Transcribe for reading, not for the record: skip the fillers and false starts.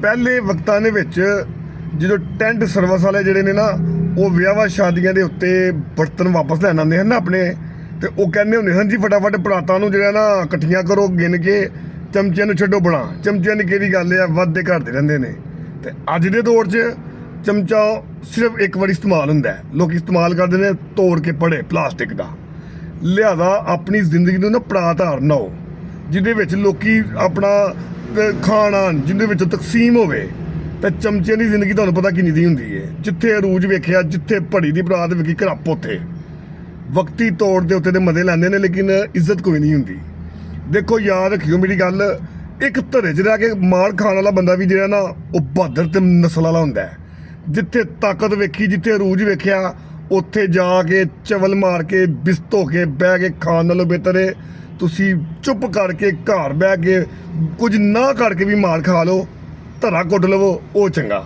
ਪਹਿਲੇ ਵਕਤਾਂ ਦੇ ਵਿੱਚ ਜਦੋਂ ਟੈਂਟ ਸਰਵਿਸ ਵਾਲੇ ਜਿਹੜੇ ਨੇ ਨਾ ਉਹ ਵਿਆਹਾਂ ਸ਼ਾਦੀਆਂ ਦੇ ਉੱਤੇ ਬਰਤਨ ਵਾਪਸ ਲੈਣ ਆਉਂਦੇ ਹਨ ਨਾ ਆਪਣੇ, ਤੇ ਉਹ ਕਹਿੰਦੇ ਹੁੰਦੇ ਹਨ ਜੀ ਫਟਾਫਟ ਪਰਾਤਾਂ ਨੂੰ ਜਿਹੜਾ ਨਾ ਇਕੱਠੀਆਂ ਕਰੋ, ਗਿਣ ਕੇ ਚਮਚਿਆਂ ਨੂੰ ਛੱਡੋ ਬਣਾ। ਚਮਚਿਆਂ ਦੀ ਕਿਹੜੀ ਗੱਲ ਆ, ਵੱਧਦੇ ਘਟਦੇ ਰਹਿੰਦੇ ਨੇ। ਤੇ ਅੱਜ ਦੇ ਦੌਰ 'ਚ ਚਮਚਾ ਸਿਰਫ ਇੱਕ ਵਾਰੀ ਇਸਤੇਮਾਲ ਹੁੰਦਾ, ਲੋਕ ਇਸਤੇਮਾਲ ਕਰਦੇ ਨੇ ਤੋੜ ਕੇ ਪੜੇ ਪਲਾਸਟਿਕ ਦਾ। ਲਿਹਾਜ਼ਾ ਆਪਣੀ ਜ਼ਿੰਦਗੀ ਨੂੰ ਨਾ ਪਰਾਤ ਧਾਰਨਾਓ ਜਿਹਦੇ ਵਿੱਚ ਲੋਕੀ ਆਪਣਾ ਖਾਣਾ ਜਿਹਦੇ ਵਿੱਚ ਤਕਸੀਮ ਹੋਵੇ। ਤੇ ਚਮਚੇ ਦੀ ਜ਼ਿੰਦਗੀ ਤੁਹਾਨੂੰ ਪਤਾ ਕਿੰਨੀ ਦੀ ਹੁੰਦੀ ਹੈ। ਜਿੱਥੇ ਅਰੂਜ ਵੇਖਿਆ, ਜਿੱਥੇ ਭੜੀ ਦੀ ਬਰਾਤ ਵੇਖੀ, ਘਰਾਪ ਉੱਥੇ ਵਕਤੀ ਤੌਰ ਦੇ ਉੱਤੇ ਦੇ ਮਜ਼ੇ ਲੈਂਦੇ ਨੇ, ਲੇਕਿਨ ਇੱਜ਼ਤ ਕੋਈ ਨਹੀਂ ਹੁੰਦੀ। ਦੇਖੋ ਯਾਦ ਰੱਖਿਓ ਮੇਰੀ ਗੱਲ, ਇੱਕ ਧਰੇ 'ਚ ਰਹਿ ਕੇ ਮਾਰ ਖਾਣ ਵਾਲਾ ਬੰਦਾ ਵੀ ਜਿਹੜਾ ਨਾ ਉਹ ਬਹਾਦਰ ਤੇ ਨਸਲ ਵਾਲਾ ਹੁੰਦਾ। ਜਿੱਥੇ ਤਾਕਤ ਵੇਖੀ, ਜਿੱਥੇ ਅਰੂਜ ਵੇਖਿਆ, ਉੱਥੇ ਜਾ ਕੇ ਚਵਲ ਮਾਰ ਕੇ ਬਿਸਤੋ ਕੇ ਬਹਿ ਕੇ ਖਾਣ ਨਾਲੋਂ ਬਿਹਤਰ ਹੈ ਤੁਸੀਂ ਚੁੱਪ ਕਰਕੇ ਘਰ ਬਹਿ ਕੇ ਕੁਝ ਨਾ ਕਰਕੇ ਵੀ ਮਾਰ ਖਾ ਲਓ, ਧਰਾ ਕੁੱਟ ਲਵੋ, ਉਹ ਚੰਗਾ।